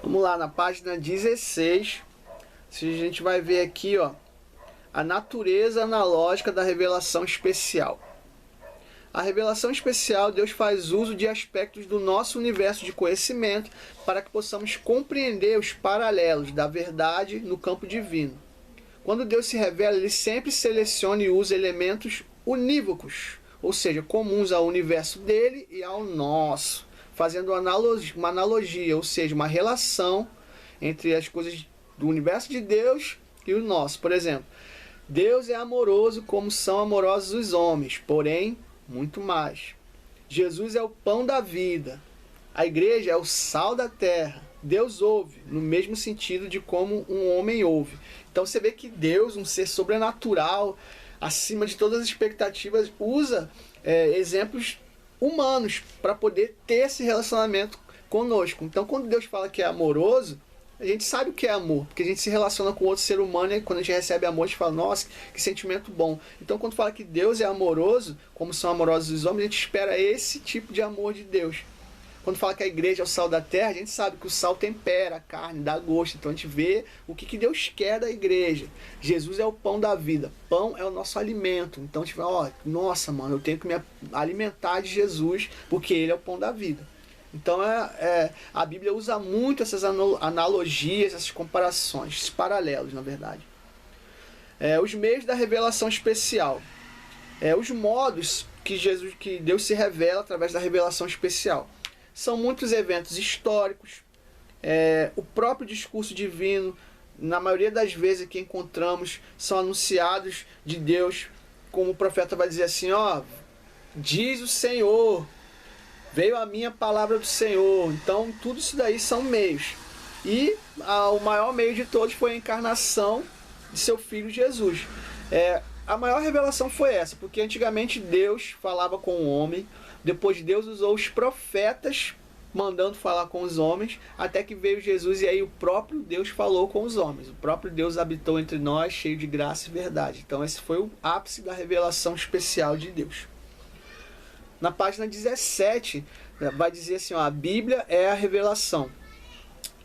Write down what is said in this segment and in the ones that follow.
Vamos lá, na página 16, a gente vai ver aqui, ó, a natureza analógica da revelação especial. A revelação especial, Deus faz uso de aspectos do nosso universo de conhecimento para que possamos compreender os paralelos da verdade no campo divino. Quando Deus se revela, Ele sempre seleciona e usa elementos unívocos, ou seja, comuns ao universo dele e ao nosso, fazendo uma analogia, ou seja, uma relação entre as coisas do universo de Deus e o nosso. Por exemplo, Deus é amoroso como são amorosos os homens, porém, muito mais. Jesus é o pão da vida. A igreja é o sal da terra. Deus ouve, no mesmo sentido de como um homem ouve. Então você vê que Deus, um ser sobrenatural, acima de todas as expectativas, usa exemplos humanos para poder ter esse relacionamento conosco. Então quando Deus fala que é amoroso, a gente sabe o que é amor, porque a gente se relaciona com outro ser humano e quando a gente recebe amor, a gente fala, nossa, que sentimento bom. Então quando fala que Deus é amoroso, como são amorosos os homens, a gente espera esse tipo de amor de Deus. Quando fala que a igreja é o sal da terra, a gente sabe que o sal tempera a carne, dá gosto. Então a gente vê o que Deus quer da igreja. Jesus é o pão da vida. Pão é o nosso alimento. Então a gente fala, ó, nossa, mano, eu tenho que me alimentar de Jesus, porque Ele é o pão da vida. Então a Bíblia usa muito essas analogias, essas comparações, esses paralelos, na verdade. Os meios da revelação especial. Os modos que Deus se revela através da revelação especial. São muitos eventos históricos, o próprio discurso divino, na maioria das vezes que encontramos, são anunciados de Deus, como o profeta vai dizer assim, ó, diz o Senhor, veio a minha palavra do Senhor. Então tudo isso daí são meios. E o maior meio de todos foi a encarnação de seu Filho Jesus. A maior revelação foi essa, porque antigamente Deus falava com o homem, depois Deus usou os profetas mandando falar com os homens, até que veio Jesus e aí o próprio Deus falou com os homens. O próprio Deus habitou entre nós, cheio de graça e verdade. Então esse foi o ápice da revelação especial de Deus. Na página 17, vai dizer assim, ó, a Bíblia é a revelação.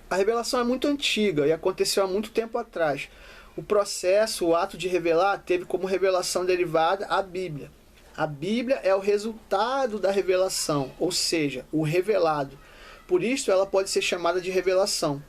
A revelação é muito antiga e aconteceu há muito tempo atrás. O processo, o ato de revelar, teve como revelação derivada a Bíblia. A Bíblia é o resultado da revelação, ou seja, o revelado. Por isso ela pode ser chamada de revelação.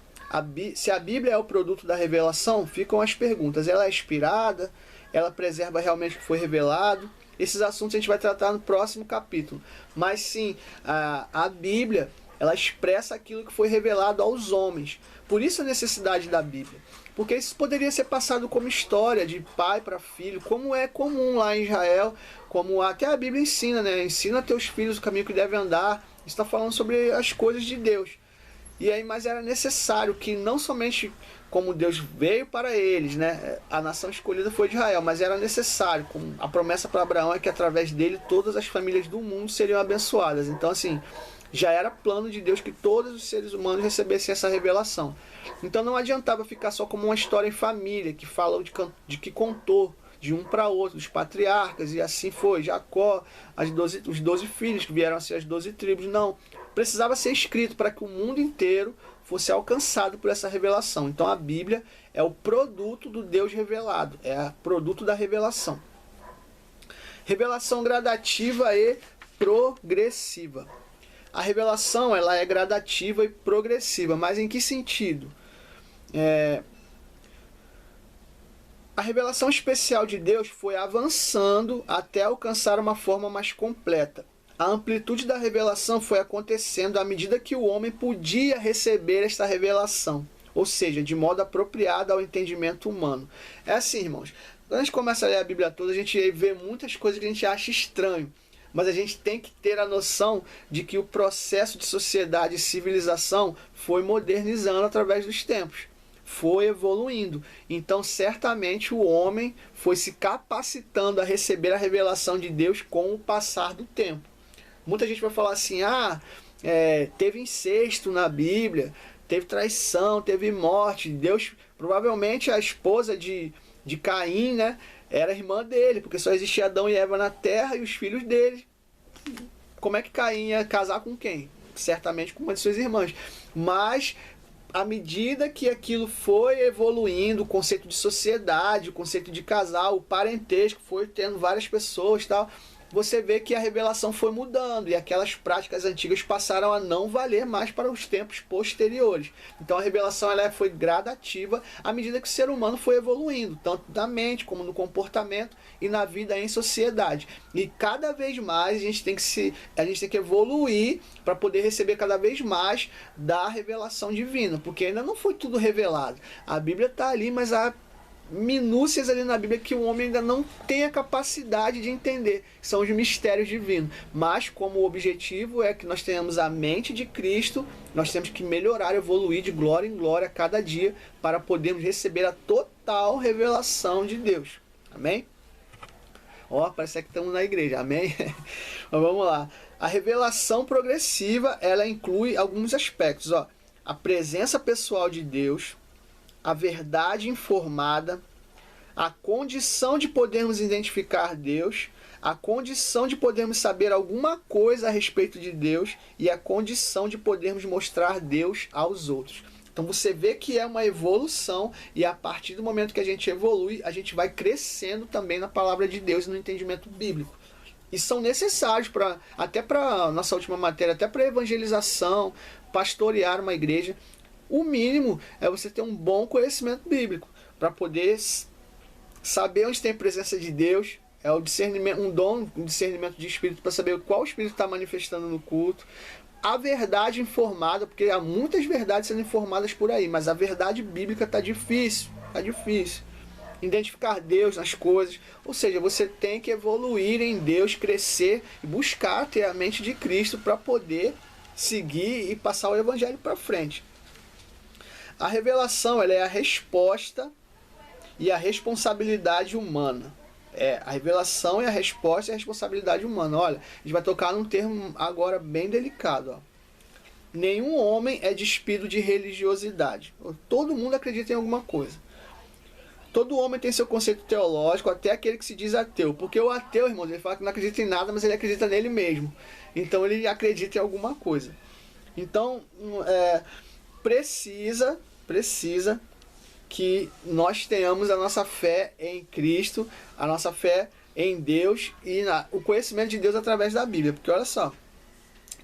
Se a Bíblia é o produto da revelação, ficam as perguntas. Ela é inspirada? Ela preserva realmente o que foi revelado? Esses assuntos a gente vai tratar no próximo capítulo. Mas sim, a Bíblia, ela expressa aquilo que foi revelado aos homens. Por isso a necessidade da Bíblia. Porque isso poderia ser passado como história, de pai para filho, como é comum lá em Israel, como até a Bíblia ensina, né? Ensina a teus filhos o caminho que devem andar. Está falando sobre as coisas de Deus. E aí, mas era necessário que não somente como Deus veio para eles, né? A nação escolhida foi de Israel, mas era necessário, como a promessa para Abraão é que através dele todas as famílias do mundo seriam abençoadas. Então assim, já era plano de Deus que todos os seres humanos recebessem essa revelação. Então não adiantava ficar só como uma história em família, que fala de que contou de um para outro, dos patriarcas, e assim foi, Jacó, os 12 filhos que vieram a ser as 12 tribos. Não, precisava ser escrito para que o mundo inteiro fosse alcançado por essa revelação. Então a Bíblia é o produto do Deus revelado, é o produto da revelação. Revelação gradativa e progressiva. A revelação ela é gradativa e progressiva, mas em que sentido? A revelação especial de Deus foi avançando até alcançar uma forma mais completa. A amplitude da revelação foi acontecendo à medida que o homem podia receber esta revelação, ou seja, de modo apropriado ao entendimento humano. É assim, irmãos, quando a gente começa a ler a Bíblia toda, a gente vê muitas coisas que a gente acha estranho, mas a gente tem que ter a noção de que o processo de sociedade e civilização foi modernizando através dos tempos. Foi evoluindo. Então, certamente, o homem foi se capacitando a receber a revelação de Deus com o passar do tempo. Muita gente vai falar assim, teve incesto na Bíblia, teve traição, teve morte. Deus, provavelmente a esposa de Caim, né, era irmã dele, porque só existia Adão e Eva na terra e os filhos dele. Como é que Caim ia casar com quem? Certamente com uma de suas irmãs. Mas à medida que aquilo foi evoluindo, o conceito de sociedade, o conceito de casal, o parentesco, foi tendo várias pessoas e tal, você vê que a revelação foi mudando e aquelas práticas antigas passaram a não valer mais para os tempos posteriores. Então a revelação ela foi gradativa à medida que o ser humano foi evoluindo, tanto na mente como no comportamento e na vida em sociedade. E cada vez mais a gente tem que evoluir para poder receber cada vez mais da revelação divina, porque ainda não foi tudo revelado. A Bíblia está ali, mas há minúcias ali na Bíblia que o homem ainda não tem a capacidade de entender, que são os mistérios divinos. Mas como o objetivo é que nós tenhamos a mente de Cristo, nós temos que melhorar, evoluir de glória em glória a cada dia para podermos receber a total revelação de Deus. Amém? Ó, parece que estamos na igreja, amém? Mas vamos lá. A revelação progressiva, ela inclui alguns aspectos, ó. A presença pessoal de Deus, a verdade informada, a condição de podermos identificar Deus, a condição de podermos saber alguma coisa a respeito de Deus e a condição de podermos mostrar Deus aos outros. Então você vê que é uma evolução e a partir do momento que a gente evolui, a gente vai crescendo também na palavra de Deus e no entendimento bíblico. E são necessários até para nossa última matéria, até para evangelização, pastorear uma igreja. O mínimo é você ter um bom conhecimento bíblico para poder saber onde tem a presença de Deus, é o discernimento, um discernimento de espírito para saber qual espírito está manifestando no culto. A verdade informada, porque há muitas verdades sendo informadas por aí, mas a verdade bíblica está difícil, Identificar Deus nas coisas, ou seja, você tem que evoluir em Deus, crescer e buscar ter a mente de Cristo para poder seguir e passar o evangelho para frente. A revelação ela é a resposta e a responsabilidade humana. A revelação é a resposta e a responsabilidade humana. Olha, a gente vai tocar num termo agora bem delicado. Ó. Nenhum homem é despido de religiosidade. Todo mundo acredita em alguma coisa. Todo homem tem seu conceito teológico, até aquele que se diz ateu. Porque o ateu, irmãos, ele fala que não acredita em nada, mas ele acredita nele mesmo. Então ele acredita em alguma coisa. Então, precisa que nós tenhamos a nossa fé em Cristo, a nossa fé em Deus e o conhecimento de Deus através da Bíblia. Porque olha só,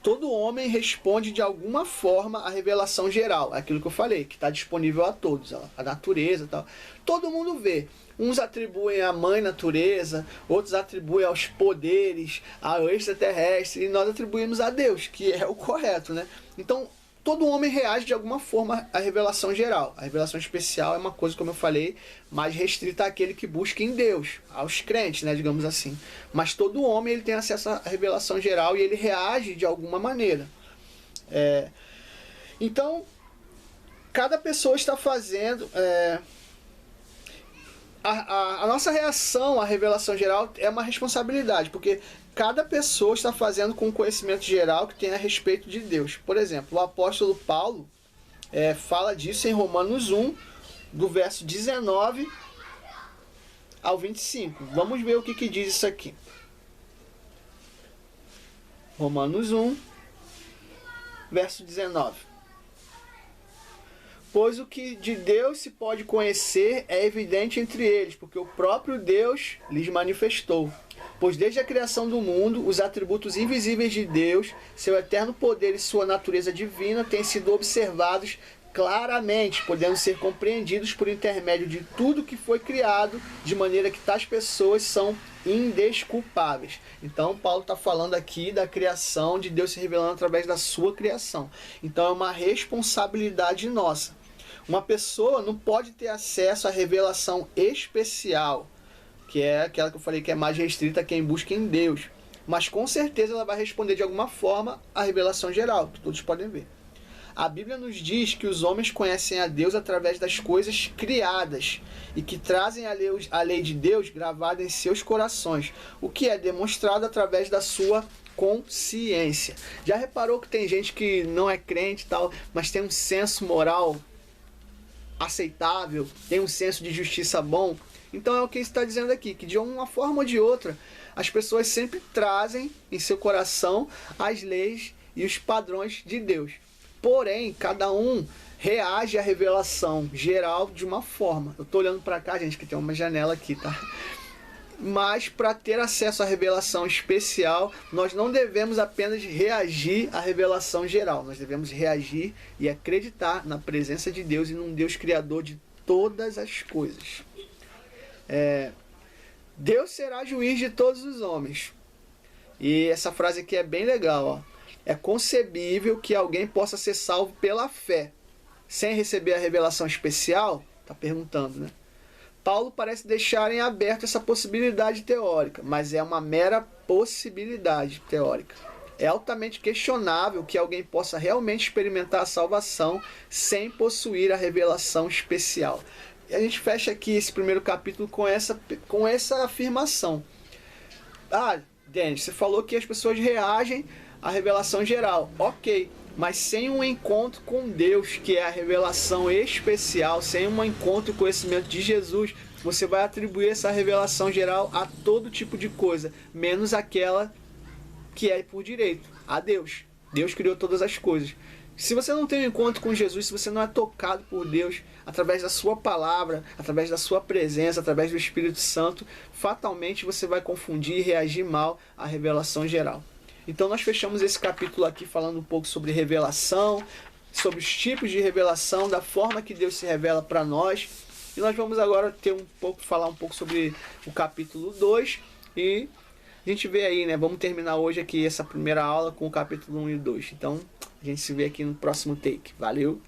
todo homem responde de alguma forma à revelação geral, aquilo que eu falei, que está disponível a todos, a natureza e tal. Todo mundo vê. Uns atribuem à mãe natureza, outros atribuem aos poderes, ao extraterrestre, e nós atribuímos a Deus, que é o correto, né? Então, todo homem reage de alguma forma à revelação geral. A revelação especial é uma coisa, como eu falei, mais restrita àquele que busca em Deus, aos crentes, né, digamos assim. Mas todo homem ele tem acesso à revelação geral e ele reage de alguma maneira. Então, cada pessoa está fazendo... A nossa reação à revelação geral é uma responsabilidade, porque cada pessoa está fazendo com o conhecimento geral que tem a respeito de Deus. Por exemplo, o apóstolo Paulo fala disso em Romanos 1, do verso 19 ao 25. Vamos ver o que diz isso aqui. Romanos 1, verso 19. Pois o que de Deus se pode conhecer é evidente entre eles, porque o próprio Deus lhes manifestou. Pois desde a criação do mundo, os atributos invisíveis de Deus, seu eterno poder e sua natureza divina têm sido observados claramente, podendo ser compreendidos por intermédio de tudo que foi criado, de maneira que tais pessoas são indesculpáveis. Então Paulo está falando aqui da criação, de Deus se revelando através da sua criação. Então é uma responsabilidade nossa. Uma pessoa não pode ter acesso à revelação especial, que é aquela que eu falei que é mais restrita a quem busca em Deus. Mas com certeza ela vai responder de alguma forma à revelação geral, que todos podem ver. A Bíblia nos diz que os homens conhecem a Deus através das coisas criadas e que trazem a lei de Deus gravada em seus corações, o que é demonstrado através da sua consciência. Já reparou que tem gente que não é crente e tal, mas tem um senso moral aceitável, tem um senso de justiça bom? Então é o que ele está dizendo aqui, que de uma forma ou de outra, as pessoas sempre trazem em seu coração as leis e os padrões de Deus. Porém, cada um reage à revelação geral de uma forma. Eu estou olhando para cá, gente, que tem uma janela aqui, tá? Mas para ter acesso à revelação especial, nós não devemos apenas reagir à revelação geral. Nós devemos reagir e acreditar na presença de Deus e num Deus criador de todas as coisas. Deus será juiz de todos os homens. E essa frase aqui é bem legal, ó. É concebível que alguém possa ser salvo pela fé, sem receber a revelação especial? Tá perguntando, né? Paulo parece deixar em aberto essa possibilidade teórica, mas é uma mera possibilidade teórica. É altamente questionável que alguém possa realmente experimentar a salvação sem possuir a revelação especial. E a gente fecha aqui esse primeiro capítulo com essa afirmação. Denis, você falou que as pessoas reagem à revelação geral. Ok, mas sem um encontro com Deus, que é a revelação especial, sem um encontro e conhecimento de Jesus, você vai atribuir essa revelação geral a todo tipo de coisa, menos aquela que é por direito, a Deus. Deus criou todas as coisas. Se você não tem um encontro com Jesus, se você não é tocado por Deus, através da sua palavra, através da sua presença, através do Espírito Santo, fatalmente você vai confundir e reagir mal à revelação geral. Então nós fechamos esse capítulo aqui falando um pouco sobre revelação, sobre os tipos de revelação, da forma que Deus se revela para nós. E nós vamos agora falar um pouco sobre o capítulo 2 e a gente vê aí, né? Vamos terminar hoje aqui essa primeira aula com o capítulo 1 e 2. Então a gente se vê aqui no próximo take. Valeu!